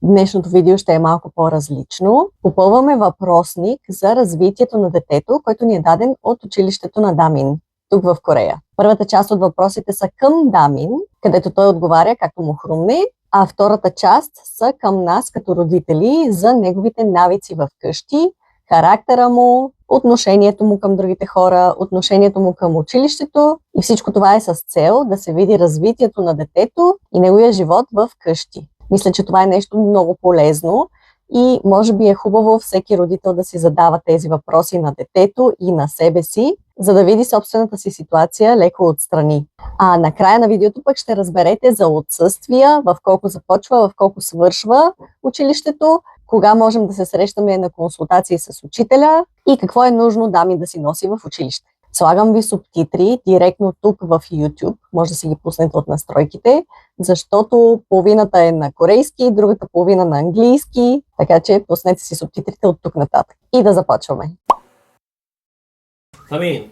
Днешното видео ще е малко по-различно. Попълваме въпросник за развитието на детето, който ни е даден от училището на Дамин, тук в Корея. Първата част от въпросите са към Дамин, където той отговаря както му хрумне, а втората част са към нас като родители за неговите навици в къщи, характера му, отношението му към другите хора, отношението му към училището и всичко това е с цел да се види развитието на детето и неговия живот в къщи. Мисля, че това е нещо много полезно и може би е хубаво всеки родител да си задава тези въпроси на детето и на себе си, за да види собствената си ситуация леко отстрани. А накрая на видеото пък ще разберете за отсъствия, в колко започва, в колко свършва училището, кога можем да се срещаме на консултации с учителя и какво е нужно Дамин да си носи в училище. Слагам ви субтитри директно тук в YouTube, може да си ги пуснете от настройките, защото половината е на корейски, другата половина на английски, така че пуснете си субтитрите от тук нататък. И да започваме. 다민,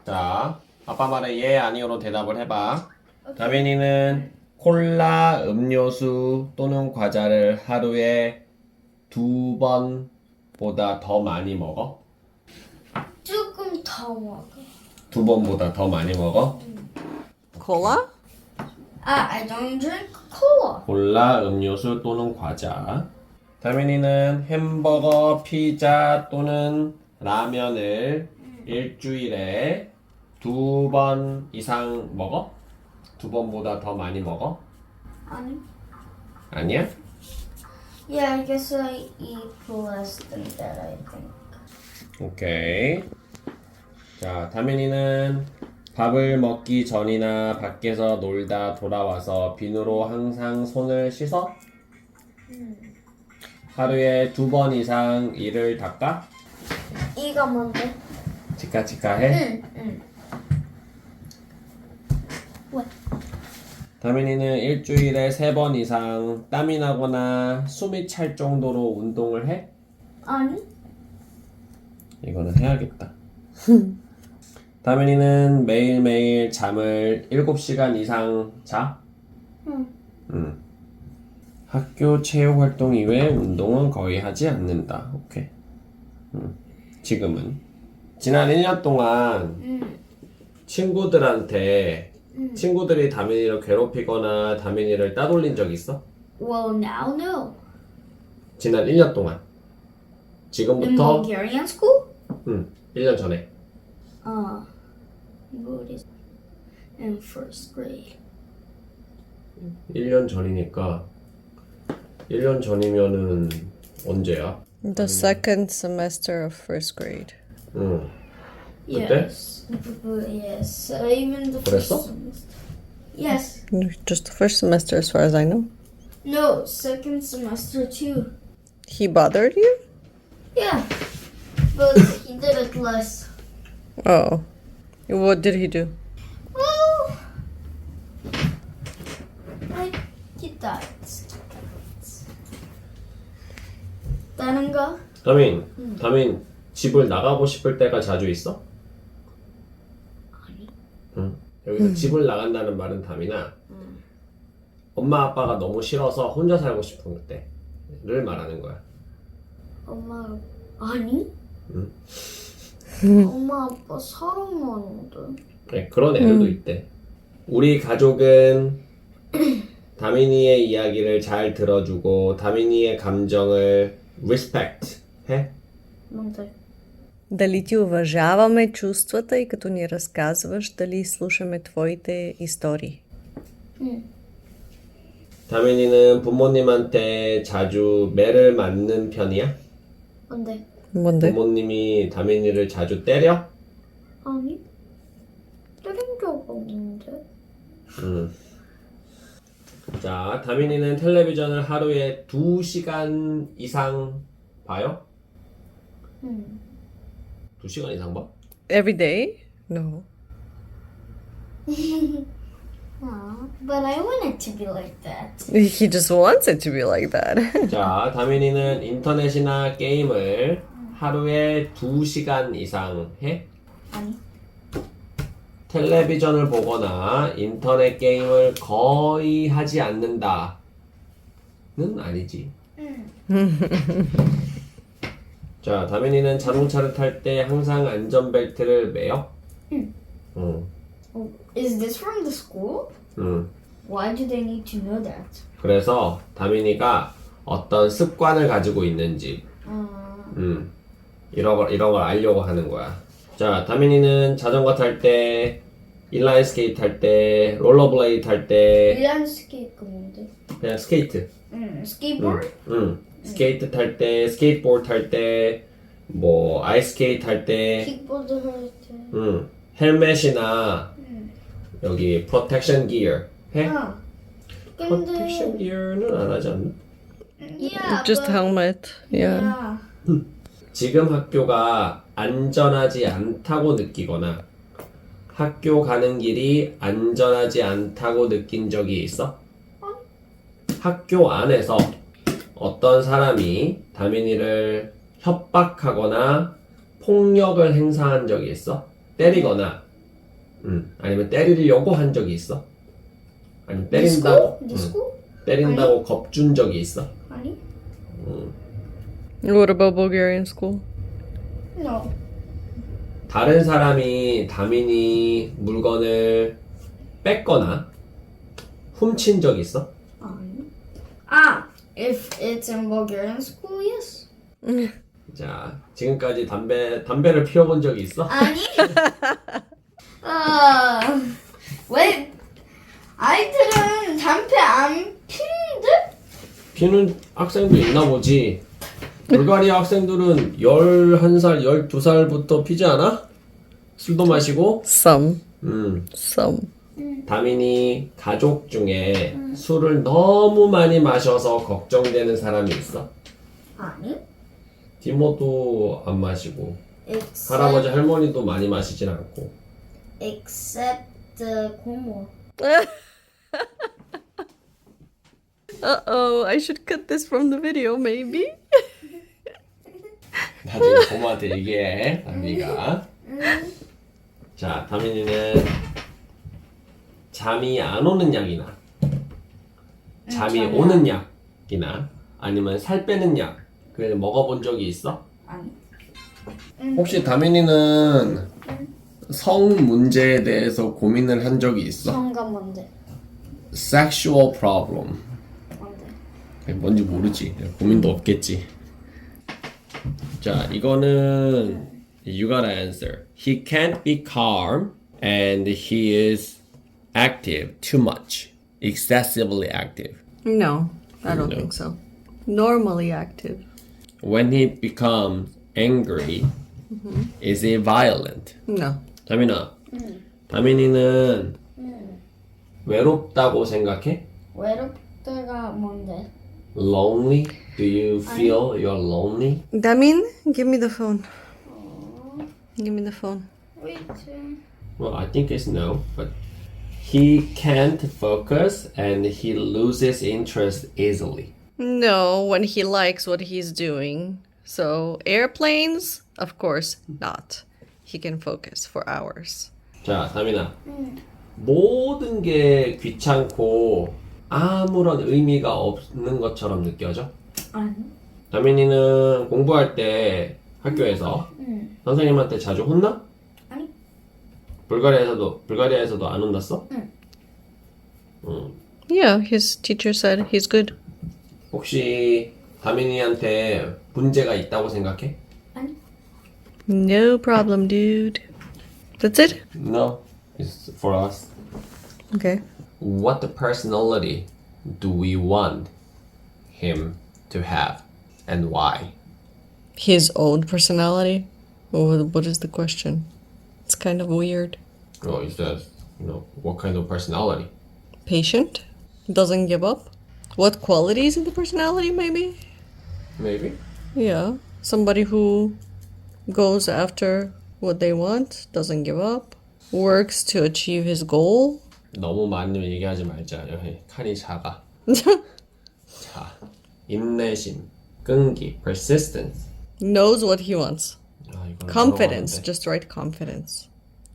자, 아빠 말에 예, 아니오로 대답을 해봐. 다민이는 콜라, 음료수 또는 과자를 하루에 2번보다 더 많이 먹어? 조금 더 먹어. 2번보다 더 많이 먹어? Кола? I don't drink cola. 콜라, 음료수 또는 과자. 다민이는 햄버거, 피자 또는 라면을 일주일에 2번 이상 먹어? 2번보다 더 많이 먹어? 아니. 아니야? Yeah, I guess I eat less than that, I think. 오케이. 자, 다민이는 밥을 먹기 전이나 밖에서 놀다 돌아와서 비누로 항상 손을 씻어? 하루에 2번 이상 이를 닦아? 이거 뭔데? 치카치카 해? 응. 왜? 다민이는 일주일에 3번 이상 땀이 나거나 숨이 찰 정도로 운동을 해? 아니. 이거는 해야겠다. 다민이는 매일매일 잠을 7시간 이상 자? 응. 학교 체육 활동 이외에 운동은 거의 하지 않는다. 오케이. 지금은 지난 1년 동안 친구들한테 친구들이 다민이를 괴롭히거나 다민이를 따돌린 적 있어? Well, now no. 지난 1년 동안. In 지금부터 Bulgarian school? 1년 전에. What is in first grade? 1년 전이니까 1년 전이면은 언제야? The second semester of first grade. 응. 그때? Yes. Yes. Even the 그랬어? first semester. Yes. Just the first semester as far as I know. No, second semester too. He bothered you? Yeah. But he did it less. Oh. What did he do? Well, like he died. 다른 거? 다민 집을 나가고 싶을 때가 자주 있어? 아니. 응. 여기서 집을 나간다는 말은 다민아 엄마 아빠가 너무 싫어서 혼자 살고 싶은 때를 말하는 거야. 엄마 아니? 응. 엄마 아빠 사랑하는데. 네, 그런 애들도 있대. 우리 가족은 다민이의 이야기를 잘 들어주고 다민이의 감정을 respect 해? 뭔데? Дали ти уважаваме чувствата и като ни разказваш, дали слушаме твоите истории? 응. 다민이는 부모님한테 자주 매를 맞는 편이야? 뭔데? 뭔데? 부모님이 다민이를 자주 때려? 아니? 때린 적 없는데. 자, 다민이는 텔레비전을 하루에 2시간 이상 봐요? 응. 2시간 이상 봐? Every day? No. But I want it to be like that. He just wants it to be like that. 자, 다민이는 인터넷이나 게임을 하루에 2시간 이상 해? 아니. 텔레비전을 보거나 인터넷 게임을 거의 하지 않는다. 아니지. 자, 다민이는 자동차를 탈 때 항상 안전벨트를 매요? 응. Is this from the school? 응. Why do they need to know that? 그래서 다민이가 어떤 습관을 가지고 있는지 이런 걸 알려고 하는 거야. 자, 다민이는 자전거 탈 때, 인라인 스케이트 탈 때, 롤러블레이드 탈 때, 인라인 스케이트가 뭔데? 그냥 스케이트. 스케이트보드? 스케이트 탈 때, 스케이트보드 탈 때, 뭐 아이스케이트 탈 때, 킥보드 할 때. 헬멧이나 여기 프로텍션 기어 해? 근데 프로텍션 기어는 안 하지 않나? yeah, Just but- helmet. Yeah. yeah. 지금 학교가 안전하지 않다고 느끼거나 학교 가는 길이 안전하지 않다고 느낀 적이 있어? 학교 안에서 어떤 사람이 다민이를 협박하거나 폭력을 행사한 적이 있어? 때리거나 아니면 때리려고 한 적이 있어? 아니면 때린다고? 디스코? 때린다고 겁준 적이 있어? 아니? What about Bulgarian school? No. 다른 사람이 다민이 물건을 뺏거나 훔친 적 있어? If it's in Bulgarian school, yes. 자, 지금까지 담배를 피워본 적이 있어? 아니? 왜 아이들은 담배 안 피는데? 피는 학생도 있나 보지. 불가리아 학생들은 11살, 12살부터 피지 않아? 술도 마시고. Some. Some. 다민이 가족 중에 술을 너무 많이 마셔서 걱정되는 사람이 있어? 아니. 디모도 안 마시고 Except, 할아버지 할머니도 많이 마시진 않고. except 고모. Uh-oh, I should cut this from the video, maybe? 나중에 고모한테 얘기해, 다민이가. 자, 다민이는 잠이 안 오는 약이나 잠이 오는 약이나 아니면 살 빼는 약 그래 먹어본 적이 있어? 아니. 혹시 다민이는 성 문제에 대해서 고민을 한 적이 있어? 성감 뭔데? Sexual problem. 뭔데? 뭔지 모르지. 고민도 없겠지. 자, 이거는 you gotta answer. He can't be calm and he is active too much. Excessively active. No, I don't No. think so. Normally active. When he becomes angry, is he violent? No. 다민아, 다민이는 외롭다고 생각해? 외롭다가 뭔데? Lonely? Do you feel you're lonely? Damin, give me the phone. Give me the phone. Wait. Well, I think it's no, but he can't focus and he loses interest easily. No, when he likes what he's doing. So, airplanes, of course not. He can focus for hours. 자, 다민아. 모든 게 귀찮고 아무런 의미가 없는 것처럼 느껴져? 아니. 다민이는 공부할 때 학교에서 선생님한테 자주 혼나? 아니. 불가리아에서도 안 혼났어? Yeah, his teacher said he's good. 혹시 다민이한테 문제가 있다고 생각해? 아니. No problem, dude. That's it? No, it's for us. Okay. What personality do we want him to have and why? His own personality? What is the question? It's kind of weird. Oh, he says, what kind of personality? Patient? Doesn't give up? What qualities in the personality, maybe? Maybe. Yeah. Somebody who goes after what they want, doesn't give up, works to achieve his goal. 너무 많이 얘기하지 말자. 여기 칸이 작아. 자, 인내심, 끈기, persistence. Knows what he wants. 아, 이거는 Confidence. 어려웠는데. Just write confidence.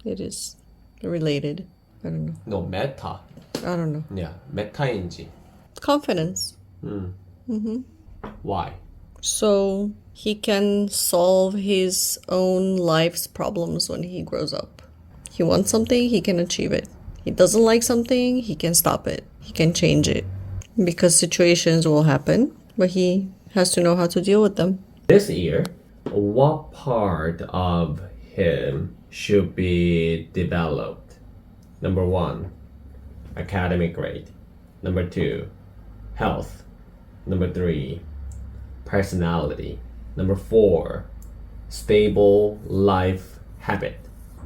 It is related. I don't know. No, 메타. I don't know. 야, 메타인지. Confidence. Why? So he can solve his own life's problems when he grows up. He wants something, he can achieve it. He doesn't like something, he can stop it. He can change it. Because situations will happen, but he has to know how to deal with them. This year, what part of him should be developed? Number 1, academic grade. Number 2, health. Number 3, personality. Number 4, stable life habit.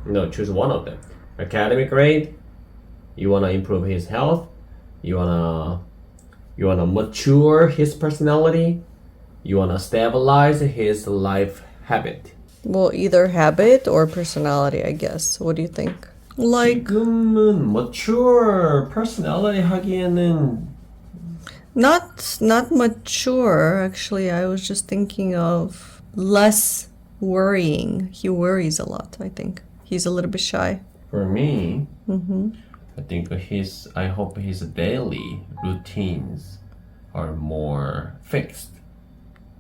No, choose one of them. Academic grade, you wanna improve his health, you wanna mature his personality, you wanna stabilize his life habit. Well, either habit or personality, I guess. What do you think? Like, 지금은 mature personality 하기에는 not mature, actually. I was just thinking of less worrying. He worries a lot, I think. He's a little bit shy. for me, I think I hope his daily routines are more fixed.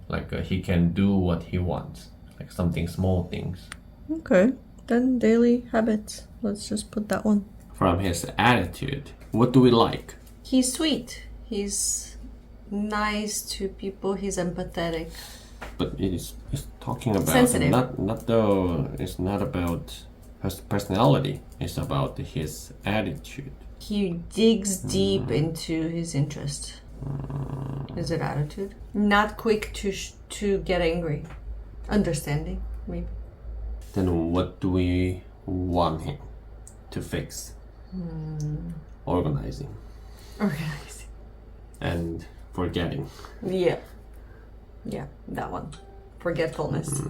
Like he can do what he wants, like small things. Okay, then daily habits. Let's just put that one. From his attitude, what do we like? He's sweet. He's nice to people. He's empathetic. But it's talking about Sensitive. It's not about his personality. It's about his attitude. He digs deep into his interest. Is it attitude? Not quick to get angry. Understanding, maybe. Then what do we want him to fix? Organizing Organizing. and forgetting. Yeah, that one. Forgetfulness.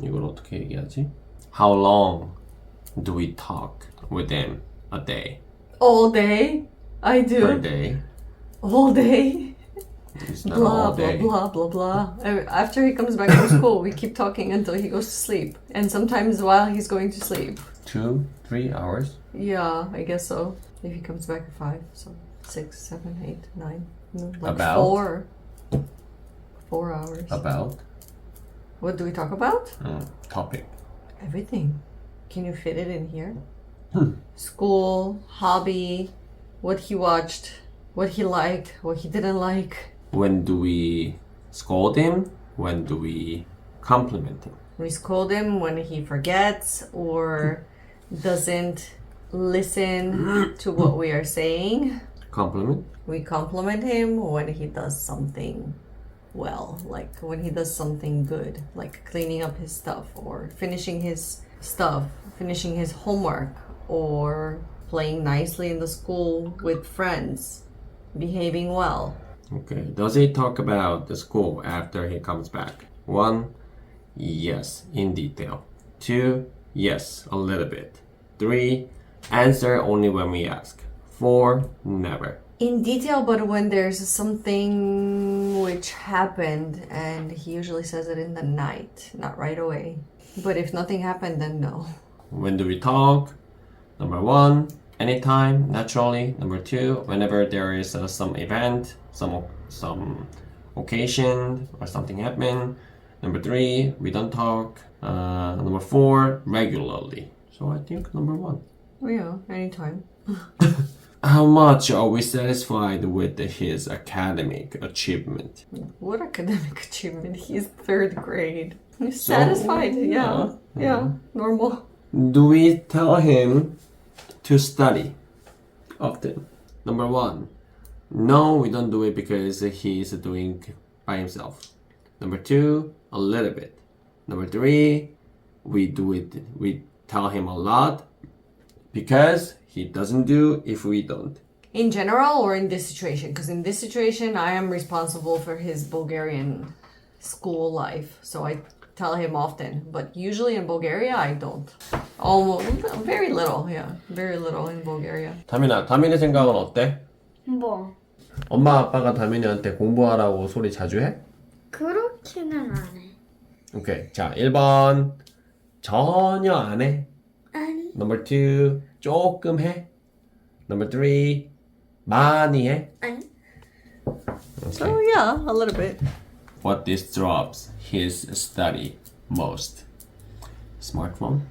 이걸 어떻게 얘기하지? How long do we talk with him a day? All day. I do. Per day? All day. It's not Blah, all blah, day. blah, blah, blah. After he comes back from school, we keep talking until he goes to sleep. And sometimes while he's going to sleep. 2-3 hours? Yeah, I guess so. If he comes back at 5, so 6, 7, 8, 9. No, like About? 4. 4 hours. About? What do we talk about? Topic. Everything. Can you fit it in here? School, hobby, what he watched, what he liked, what he didn't like. When do we scold him? When do we compliment him? We scold him when he forgets or doesn't listen to what we are saying. Compliment? We compliment him when he does something well, like when he does something good, like cleaning up his stuff or finishing his stuff, finishing his homework, or playing nicely in the school with friends, behaving well. Okay. Does he talk about the school after he comes back? 1, yes, in detail. 2, yes, a little bit. 3, answer only when we ask. 4, never. In detail, but when there's something which happened, and he usually says it in the night, not right away. But if nothing happened, then no. When do we talk? Number 1, anytime, naturally. Number 2, whenever there is some event, some occasion or something happen. Number 3, we don't talk. Number 4, regularly. So I think number 1. Oh yeah, anytime. How much are we satisfied with his academic achievement? What academic achievement? He's 3rd grade. He's satisfied. Yeah, normal. Do we tell him to study often? Number 1, no, we don't do it because he's doing by himself. Number 2, a little bit. Number 3, we do it. We tell him a lot because he doesn't do if we don't. In general or in this situation? Because in this situation, I am responsible for his Bulgarian school life. So I tell him often. But usually in Bulgaria, I don't. Almost, very little, yeah. Very little in Bulgaria. 다민아, 다민의 생각은 어때? 뭐 엄마 아빠가 다민이한테 공부하라고 소리 자주 해? 그렇게는 안 해. 오케이. 자, 1번 전혀 안 해. 아니 Number 2, 조금 해. Number 3, 많이 해. 아니 So yeah, a little bit. What disrupts his study most? Smartphone?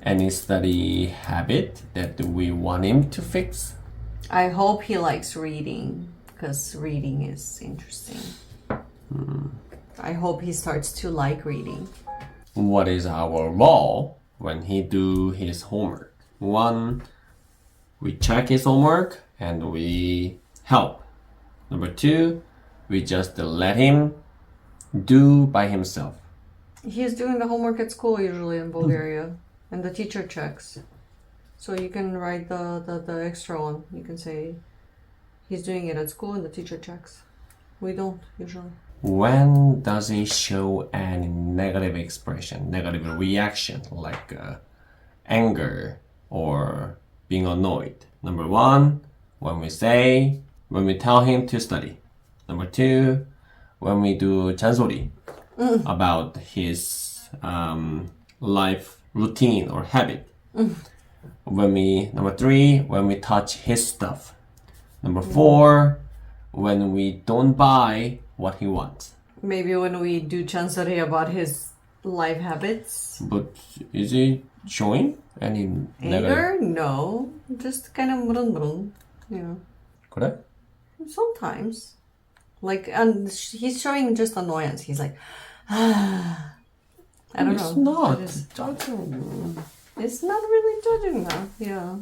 Any study habit that we want him to fix? I hope he likes reading because reading is interesting. I hope he starts to like reading. What is our role when he do his homework? 1, we check his homework and we help. Number 2, we just let him do by himself. He's doing the homework at school usually in Bulgaria, and the teacher checks. So you can write the extra one. You can say he's doing it at school and the teacher checks. We don't usually. When does he show any negative expression, negative reaction, like anger or being annoyed? Number 1, when we tell him to study. Number 2, when we do 잔소리 about his life routine or habit. Number 3, when we touch his stuff. Number 4, when we don't buy what he wants. Maybe when we do chansari about his life habits. But is he showing any negative? Anger? No. Just kind of mrun. Yeah. 그래? Sometimes. Like, and he's showing just annoyance. He's like, I don't It's know. not. It's not really judging though. Yeah.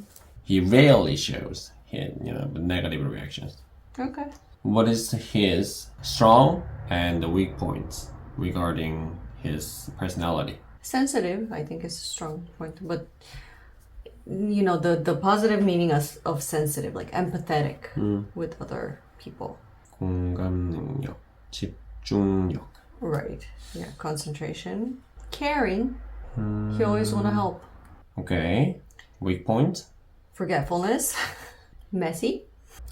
He rarely shows negative reactions. Okay. What is his strong and weak points regarding his personality? Sensitive, I think, is a strong point. But, the positive meaning of sensitive, like empathetic with other people. 공감 능력, 집중력. Right. Yeah. Concentration. Caring. He always want to help. Okay. Weak points? Forgetfulness. Messy.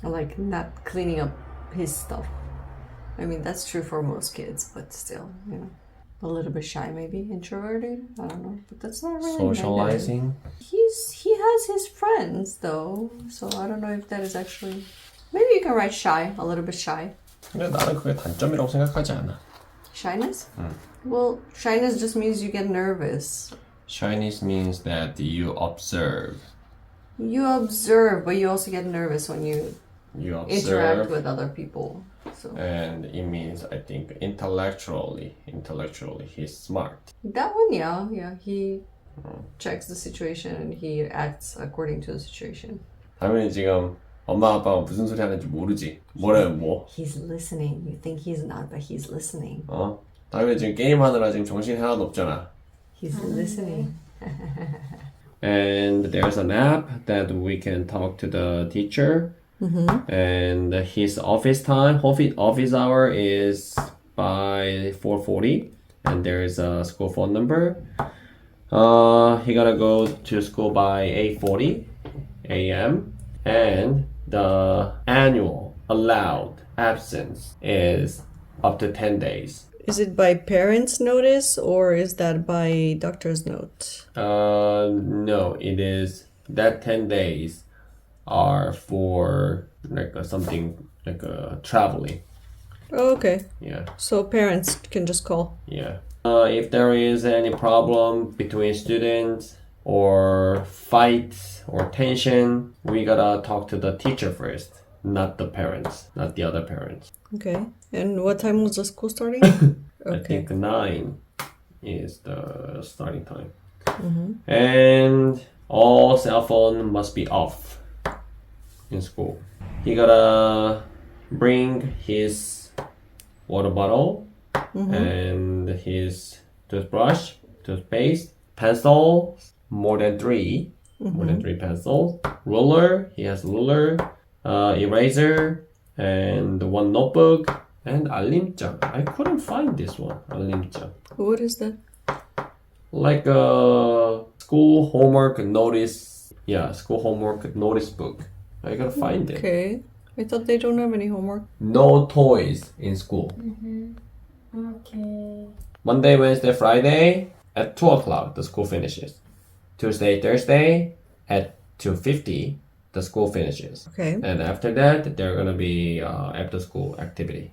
Like not cleaning up his stuff. I mean, that's true for most kids, but still, a little bit shy, maybe introverted. I don't know, but that's not really Socializing? negative. He has his friends though, so I don't know if that is actually. Maybe you can write shy, a little bit shy. 근데 나는 그게 단점이라고 생각하지 않아. Shyness? Well, shyness just means you get nervous. Shyness means that you observe. You observe, but you also get nervous when you You interact observe, with other people. So and it means, I think, intellectually, he's smart. that one, yeah, he checks the situation and he acts according to the situation. 다민이 지금 엄마 아빠가 무슨 소리 하는지 모르지. 뭐래 뭐? He's listening. You think he's not, but he's listening. 다민이 지금 게임하느라 지금 정신이 하나도 없잖아. He's listening. And there's an app that we can talk to the teacher. And his office hour is by 4:40, and there is a school phone number. He gotta go to school by 8:40 a.m. and the annual allowed absence is up to 10 days. Is it by parents' notice or is that by doctor's note? No, it is that 10 days are for something like traveling. Oh, okay. Yeah. So parents can just call. Yeah. If there is any problem between students or fights or tension, we gotta talk to the teacher first, not the parents, not the other parents. Okay. And what time was the school starting? I think 9 is the starting time. And all cell phone must be off in school. He gotta bring his water bottle and his toothbrush, toothpaste, pencil, more than three pencils, ruler, he has ruler, eraser, and one notebook, and 알림장. I couldn't find this one, 알림장. What is that? Like a school homework notice, school homework notice book. I gotta find it. Okay. I thought they don't have any homework. No toys in school. Okay. Monday, Wednesday, Friday at 2 o'clock the school finishes. Tuesday, Thursday at 2:50 the school finishes. Okay. And after that, there are gonna be after school activity.